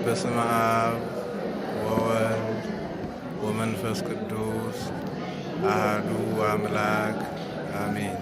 በስመ አብ ወወልድ ወመንፈስ ቅዱስ አሐዱ አምላክ አሜን።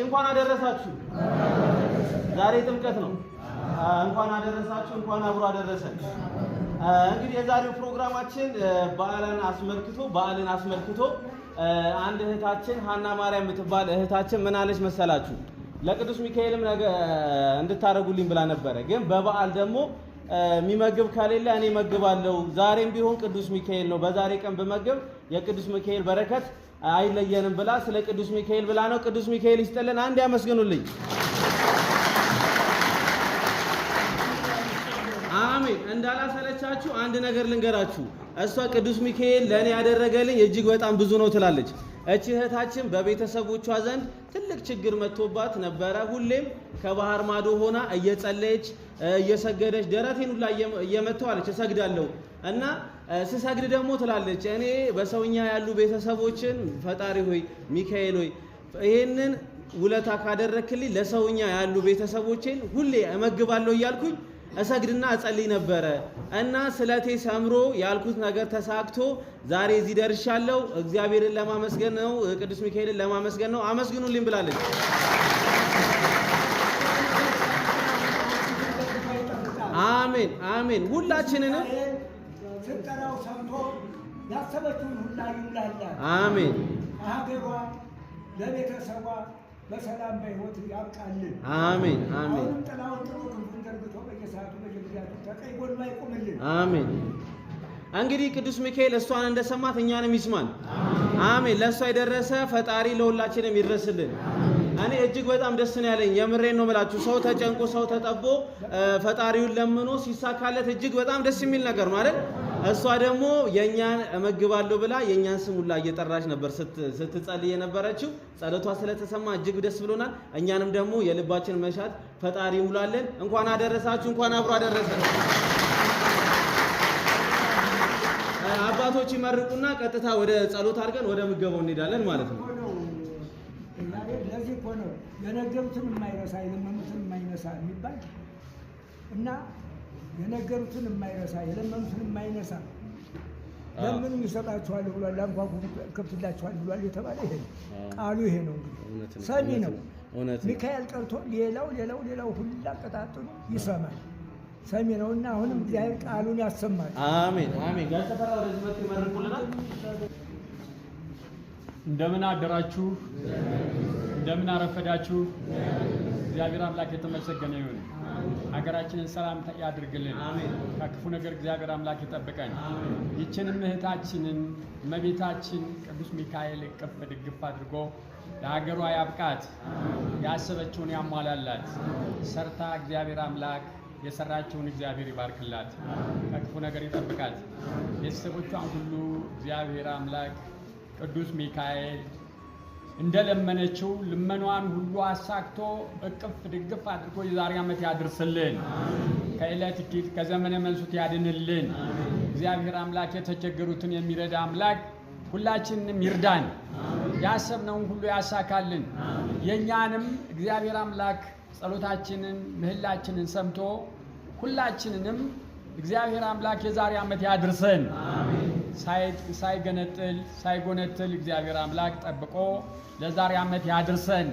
እንኳን አደረሳችሁ። ዛሬ ጥምቀት ነው። እንኳን አደረሳችሁ፣ እንኳን አብሮ አደረሰን። እንግዲህ የዛሬው ፕሮግራማችን በዓልን አስመልክቶ አንድ እህታችን ሀና ማርያም የምትባል እህታችን ምን አለች መሰላችሁ? ለቅዱስ ሚካኤልም እንድታረጉልኝ ብላ ነበረ። ግን በበዓል ደግሞ የሚመግብ ከሌለ እኔ መግባለሁ። ዛሬም ቢሆን ቅዱስ ሚካኤል ነው። በዛሬ ቀን በመግብ የቅዱስ ሚካኤል በረከት አይለየንም ብላ ስለ ቅዱስ ሚካኤል ብላ ነው። ቅዱስ ሚካኤል ይስጥልን። አንድ ያመስግኑልኝ። አሜን። እንዳላሰለቻችሁ አንድ ነገር ልንገራችሁ። እሷ ቅዱስ ሚካኤል ለኔ ያደረገልኝ እጅግ በጣም ብዙ ነው ትላለች። እቺ እህታችን በቤተሰቦቿ ዘንድ ትልቅ ችግር መጥቶባት ነበረ። ሁሌም ከባህር ማዶ ሆና እየጸለየች እየሰገደች ደረቴን ሁላ እየመታው አለች እሰግዳለሁ እና ስሰግድ ደግሞ ትላለች እኔ በሰውኛ ያሉ ቤተሰቦችን ፈጣሪ ሆይ ሚካኤል ሆይ ይሄንን ውለታ ካደረክልኝ ለሰውኛ ያሉ ቤተሰቦችን ሁሌ እመግባለሁ እያልኩኝ እሰግድና እጸልይ ነበረ እና ስለቴ ሰምሮ ያልኩት ነገር ተሳክቶ ዛሬ እዚህ ደርሻለሁ። እግዚአብሔርን ለማመስገን ነው፣ ቅዱስ ሚካኤልን ለማመስገን ነው። አመስግኑልኝ ብላለች። አሜን አሜን። ሁላችንንም ስጠራው ሰምቶ ያሰበችውን ሁላ ይሙላላት። አሜን። ሀገሯ ለቤተሰቧ በሰላም በሕይወት ያብቃልን። አሜን አሜን። ጥላውን ጥሩ ክንፉን ዘርግቶ በየሰዓቱ በየጊዜያቱ ከቀኝ ጎኑ አይቁምልን። አሜን። እንግዲህ ቅዱስ ሚካኤል እሷን እንደሰማት እኛንም ይስማን። አሜን። ለእሷ የደረሰ ፈጣሪ ለሁላችንም ይድረስልን። እኔ እጅግ በጣም ደስ ነው ያለኝ። የምሬን ነው የምላችሁ። ሰው ተጨንቆ ሰው ተጠቦ ፈጣሪውን ለምኖ ሲሳካለት እጅግ በጣም ደስ የሚል ነገር ነው አይደል? እሷ ደግሞ የኛን እመግባለሁ ብላ የኛን ስም ሁላ እየጠራች ነበር ስትጸልይ የነበረችው። ጸሎቷ ስለተሰማ እጅግ ደስ ብሎናል። እኛንም ደግሞ የልባችን መሻት ፈጣሪ ይሙላልን። እንኳን አደረሳችሁ፣ እንኳን አብሮ አደረሰን። አባቶች ይመርቁና ቀጥታ ወደ ጸሎት አድርገን ወደ ምገባው እንሄዳለን ማለት ነው። ለዚህ እኮ ነው የነገሩትን የማይረሳ የለመኑትን የማይነሳ የሚባል። እና የነገሩትን የማይረሳ የለመኑትን የማይነሳ ለምንም ይሰጣችኋል ብሏል። ላንኳኩ ከፍትላችኋል ብሏል የተባለ ይሄ ነው ቃሉ። ይሄ ነው እንግዲህ ሰሚ ነው። ሚካኤል ቀርቶ ሌላው ሁላ ቀጣጥሉ ይሰማል። ሰሚ ነውና አሁንም እግዚአብሔር ቃሉን ያሰማል። አሜን አሜን። ጋር ወደዚህ መጥቶ ይመርቁልናል። እንደምን አደራችሁ? እንደምን አረፈዳችሁ? እግዚአብሔር አምላክ የተመሰገነ ይሁን። ሀገራችንን ሰላም ያድርግልን። ከክፉ ነገር እግዚአብሔር አምላክ ይጠብቀን። ይህችንም እህታችንን እመቤታችን ቅዱስ ሚካኤል እቅፍ ድግፍ አድርጎ ለሀገሯ ያብቃት፣ ያሰበችውን ያሟላላት። ሰርታ እግዚአብሔር አምላክ የሰራችውን እግዚአብሔር ይባርክላት፣ ከክፉ ነገር ይጠብቃት። ቤተሰቦቿን ሁሉ እግዚአብሔር አምላክ ቅዱስ ሚካኤል እንደለመነችው ልመኗን ሁሉ አሳክቶ እቅፍ ድግፍ አድርጎ የዛሬ ዓመት ያድርስልን፣ ከዕለት ኪት ከዘመነ መንሱት ያድንልን። እግዚአብሔር አምላክ የተቸገሩትን የሚረዳ አምላክ ሁላችንንም ይርዳን፣ ያሰብነውን ሁሉ ያሳካልን። የእኛንም እግዚአብሔር አምላክ ጸሎታችንን ምህላችንን ሰምቶ ሁላችንንም እግዚአብሔር አምላክ የዛሬ ዓመት ያድርሰን። ሳይገነጥል ሳይጎነትል እግዚአብሔር አምላክ ጠብቆ ለዛሬ ዓመት ያድርሰን።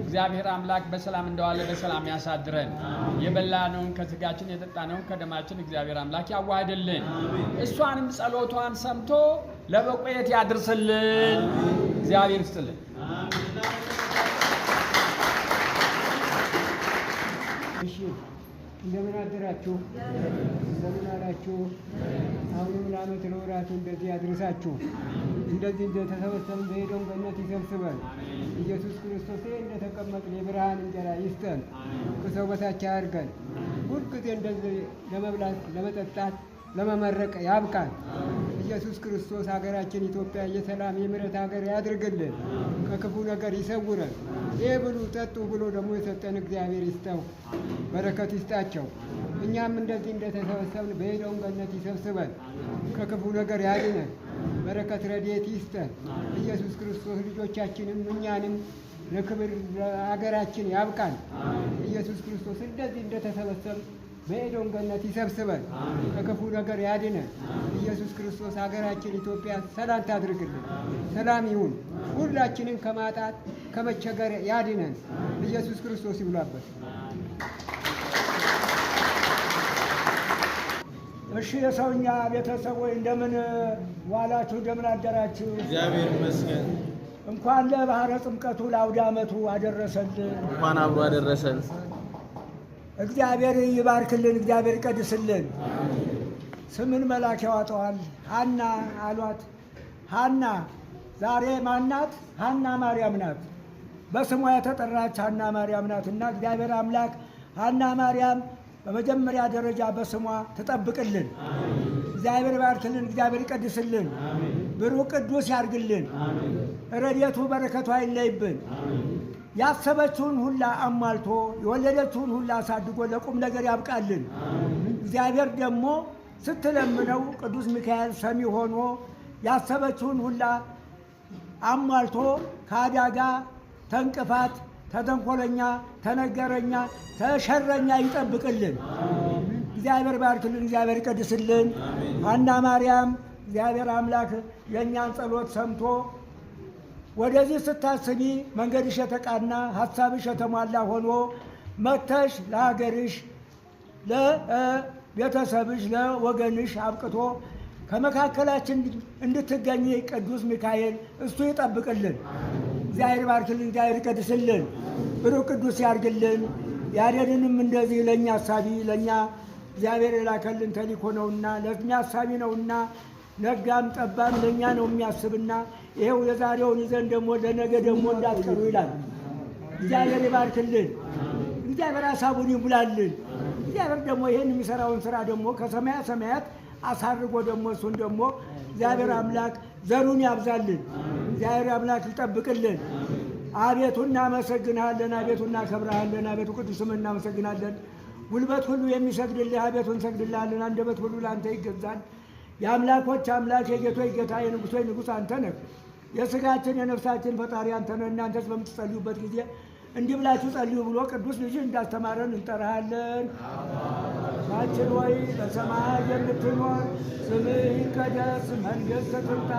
እግዚአብሔር አምላክ በሰላም እንደዋለ በሰላም ያሳድረን። የበላነውን ከስጋችን የጠጣነውን ከደማችን እግዚአብሔር አምላክ ያዋህድልን። እሷንም ጸሎቷን ሰምቶ ለበቆየት ያድርስልን። እግዚአብሔር ይስጥልን። እሺ እንደምን አደራችሁ? እንደምን አላችሁ? አሁንም ለዓመት ለወራቱ እንደዚህ ያድርሳችሁ። እንደዚህ እንደተሰበሰብን በሄደውን ገነት ይሰብስበን። ኢየሱስ ክርስቶስ እንደተቀመጥን የብርሃን እንጀራ ይስጠን፣ ከሰው በታች አያድርገን። ሁልጊዜ እንደዚህ ለመብላት ለመጠጣት ለመመረቅ ያብቃን። ኢየሱስ ክርስቶስ ሀገራችን ኢትዮጵያ የሰላም የምሕረት ሀገር ያድርግልን፣ ከክፉ ነገር ይሰውረን። ይህ ብሉ ጠጡ ብሎ ደግሞ የሰጠን እግዚአብሔር ይስጠው፣ በረከት ይስጣቸው። እኛም እንደዚህ እንደተሰበሰብን በሄደውን ገነት ይሰብስበን፣ ከክፉ ነገር ያድነን፣ በረከት ረድኤት ይስጠን። ኢየሱስ ክርስቶስ ልጆቻችንም እኛንም ለክብር ሀገራችን ያብቃን። ኢየሱስ ክርስቶስ እንደዚህ እንደተሰበሰብን በኤዶም ገነት ይሰብስበን፣ ከክፉ ነገር ያድነን። ኢየሱስ ክርስቶስ ሀገራችን ኢትዮጵያ ሰላም ታድርግልን፣ ሰላም ይሁን። ሁላችንን ከማጣት ከመቸገር ያድነን። ኢየሱስ ክርስቶስ ይብላበት። እሺ የሰውኛ ቤተሰቦች እንደምን ዋላችሁ? እንደምን አደራችሁ? እግዚአብሔር ይመስገን። እንኳን ለባህረ ጥምቀቱ ለአውደ ዓመቱ አደረሰልን። እንኳን አብሮ አደረሰን። እግዚአብሔር ይባርክልን፣ እግዚአብሔር ይቀድስልን። ስምን መልአክ ያወጣዋል። ሐና አሏት። ሐና ዛሬ ማናት? ሐና ማርያም ናት። በስሟ የተጠራች ሐና ማርያም ናትና እግዚአብሔር አምላክ ሐና ማርያም በመጀመሪያ ደረጃ በስሟ ትጠብቅልን። እግዚአብሔር ይባርክልን፣ እግዚአብሔር ይቀድስልን፣ ብሩክ ቅዱስ ያርግልን፣ ረድኤቱ በረከቱ አይለይብን። ያሰበችውን ሁላ አሟልቶ የወለደችውን ሁላ አሳድጎ ለቁም ነገር ያብቃልን። እግዚአብሔር ደግሞ ስትለምነው ቅዱስ ሚካኤል ሰሚ ሆኖ ያሰበችውን ሁላ አሟልቶ ከአዳጋ ተንቅፋት ተተንኮለኛ ተነገረኛ ተሸረኛ ይጠብቅልን። እግዚአብሔር ባርክልን፣ እግዚአብሔር ይቀድስልን። ሐና ማርያም እግዚአብሔር አምላክ የእኛን ጸሎት ሰምቶ ወደዚህ ስታስቢ መንገድሽ የተቃና ሀሳብሽ የተሟላ ሆኖ መተሽ ለሀገርሽ ለቤተሰብሽ ለወገንሽ አብቅቶ ከመካከላችን እንድትገኝ ቅዱስ ሚካኤል እሱ ይጠብቅልን። እግዚአብሔር ባርክልን፣ እግዚአብሔር ይቀድስልን፣ ብሩክ ቅዱስ ያርግልን። ያደንንም እንደዚህ ለእኛ አሳቢ ለእኛ እግዚአብሔር የላከልን ተልእኮ ነውና ለእኛ አሳቢ ነውና ነጋም ጠባም ለእኛ ነው የሚያስብና ይሄው የዛሬውን ይዘን ደግሞ ለነገ ደግሞ እንዳትቀሩ ይላል። እግዚአብሔር ይባርክልን፣ እግዚአብሔር ሀሳቡን ይሙላልን። እግዚአብሔር ደግሞ ይህን የሚሰራውን ስራ ደግሞ ከሰማያ ሰማያት አሳርጎ ደግሞ እሱን ደግሞ እግዚአብሔር አምላክ ዘሩን ያብዛልን። እግዚአብሔር አምላክ ይጠብቅልን። አቤቱ እናመሰግንሃለን፣ አቤቱ እናከብረሃለን፣ አቤቱ ቅዱስ ስምህ እናመሰግናለን። ጉልበት ሁሉ የሚሰግድልህ አቤቱ እንሰግድልሃለን። አንደበት ሁሉ ለአንተ ይገዛል። የአምላኮች አምላክ የጌቶች ጌታ የንጉሶች ንጉሥ አንተ ነህ። የሥጋችን የነፍሳችን ፈጣሪ አንተ ነህ። እናንተስ በምትጸልዩበት ጊዜ እንዲህ ብላችሁ ጸልዩ ብሎ ቅዱስ ልጅ እንዳስተማረን እንጠራሃለን። አባታችን ሆይ በሰማይ የምትኖር ስምህ ይቀደስ፣ መንግሥትህ ትምጣ፣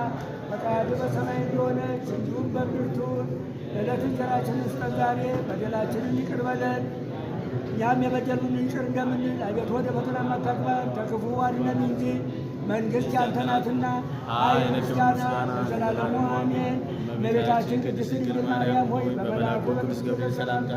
ፈቃድህ በሰማይ እንደሆነች እንዲሁም በምድር ትሁን። የዕለት እንጀራችንን ስጠን ዛሬ፣ በደላችንን ይቅር በለን እኛም የበደሉንን ይቅር እንደምንል፣ አቤቱ ወደ ፈተና አታግባን ከክፉ አድነን እንጂ መንግሥት ያንተ ናትና ኃይል፣ ምስጋና ለዘላለሙ አሜን። እመቤታችን ቅድስት ድንግል ማርያም ሆይ በመልአኩ በቅዱስ ገብርኤል ሰላምታ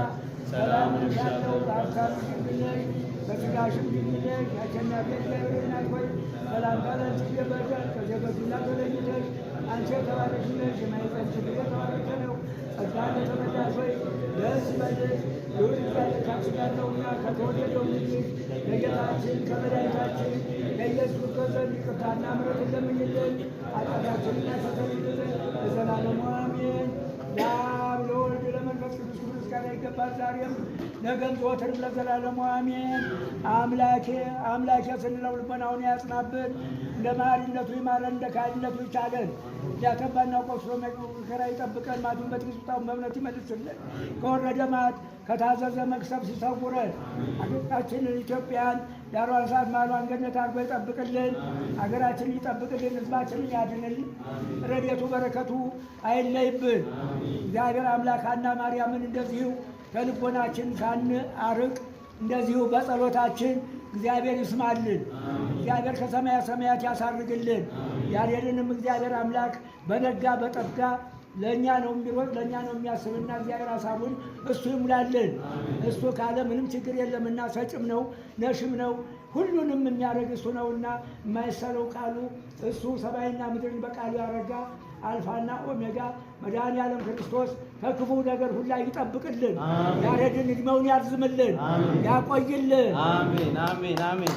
ሰላም እልሻለሁ፣ በሐሳብሽ ድንግል ነሽ፣ በሥጋሽም ድንግል ነሽ። የአሸናፊ እግዚአብሔር እናት ሆይ ሰላምታ ላንቺ ይገባሻል። ከሴቶች ሁሉ ተለይተሽ አንቺ የተባረክሽ ነሽ፣ የማኅፀንሽ ፍሬ የተባረከ ነው። ጸጋን የተመላሽ ሆይ ደስ ይበልሽ፣ ልዑል እግዚአብሔር ከአንቺ ጋር ነውና ከተወደደው ልጅሽ ከጌታችን ከመድኃኒታችን ከኢየሱስ ክርስቶስ ዘንድ ይቅርታና ምሕረትን ለምኝልን ኃጢአታችንን ያስተሰርይልን ለዘላለሙ አሜን። ለአብ ለወልድ ለመንፈስ ቅዱስ ክብር ምስጋና ይገባል፣ ዛሬም ነገም ዘወትርም ለዘላለሙ አሜን። አምላኬ ስንለው ልቦናውን ያጽናብን፣ እንደ መሐሪነቱ ይማረን፣ እንደ ካህሊነቱ ይቻለን። እያከባና ቆስሎ መከራ ይጠብቀን፣ ማቱን በትዕግስት በእምነት ይመልስልን፣ ከወረደ ማት ከታዘዘ መቅሰፍት ይሰውረን። አገራችንን ኢትዮጵያን ዳሯን ሰዓት ማሏን ገነት አድርጎ ይጠብቅልን፣ አገራችንን ይጠብቅልን፣ ሕዝባችንን ያድንልን፣ ረድኤቱ በረከቱ አይለይብን። እግዚአብሔር አምላክ ሐና ማርያምን እንደዚሁ ከልቦናችን ሳንአርቅ እንደዚሁ በጸሎታችን እግዚአብሔር ይስማልን። እግዚአብሔር ከሰማያ ሰማያት ያሳርግልን። ያሬድንም እግዚአብሔር አምላክ በነጋ በጠጋ ለእኛ ነው የሚሮጥ ለእኛ ነው የሚያስብና እግዚአብሔር ሀሳቡን እሱ ይሙላልን። እሱ ካለ ምንም ችግር የለምና ሰጭም ነው ነሽም ነው ሁሉንም የሚያደርግ እሱ ነውና የማይሰለው ቃሉ እሱ ሰማይና ምድርን በቃሉ ያረጋ አልፋና ኦሜጋ መድኃኔዓለም ክርስቶስ ከክፉ ነገር ሁላ ይጠብቅልን። ያሬድን ዕድሜውን ያርዝምልን፣ ያቆይልን። አሜን አሜን አሜን።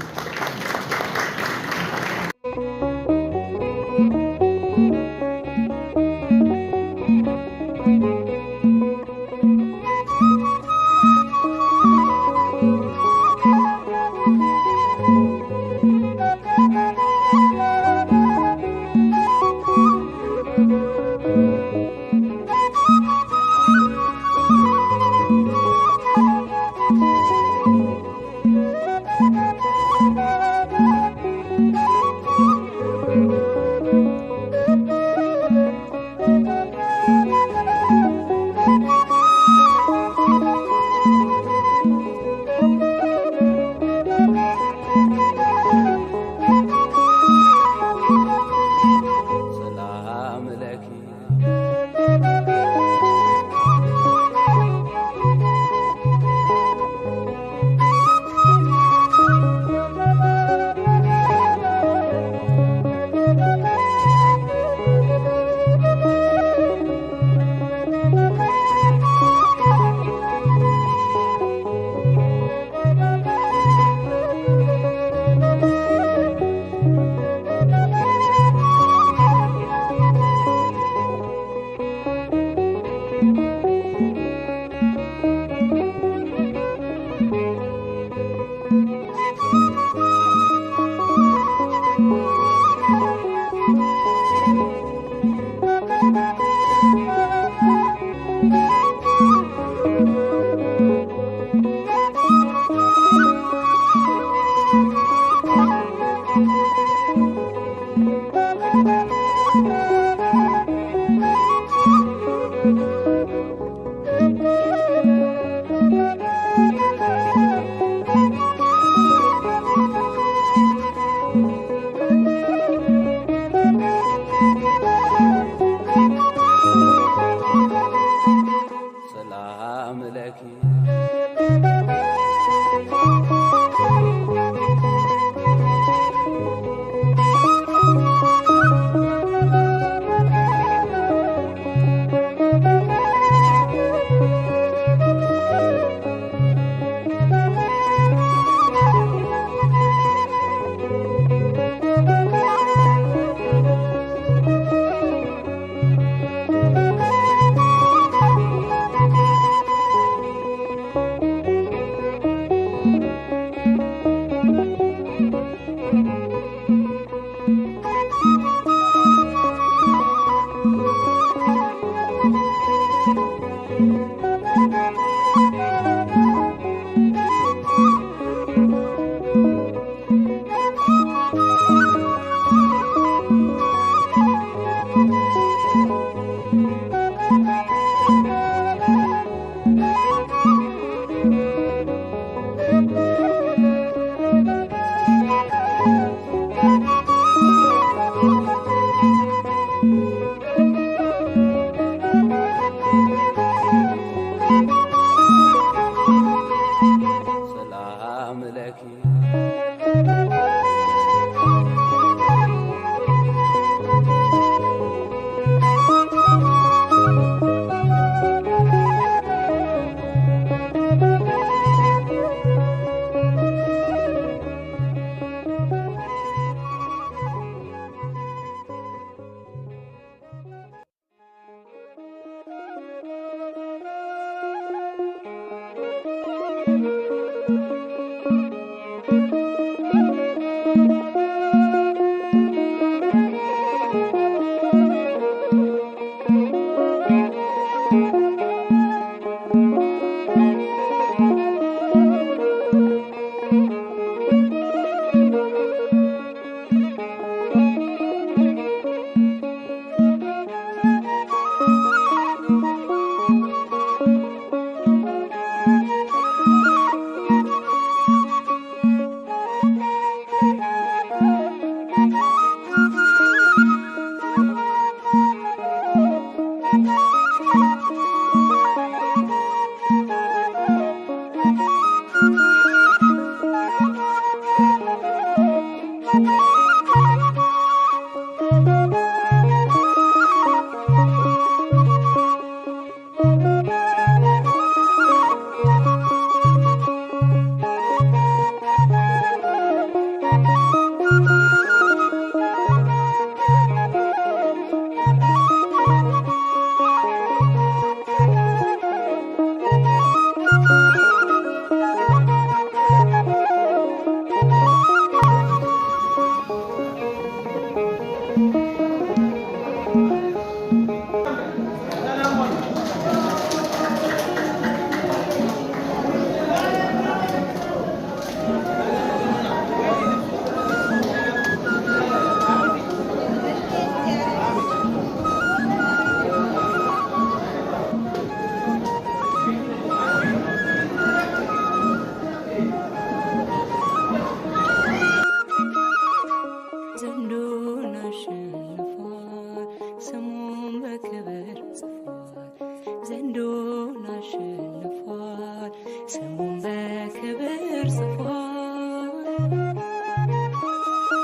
አምለኪ ዘንዶን አሸንፏል፣ ስሙን በክብር ጽፏል።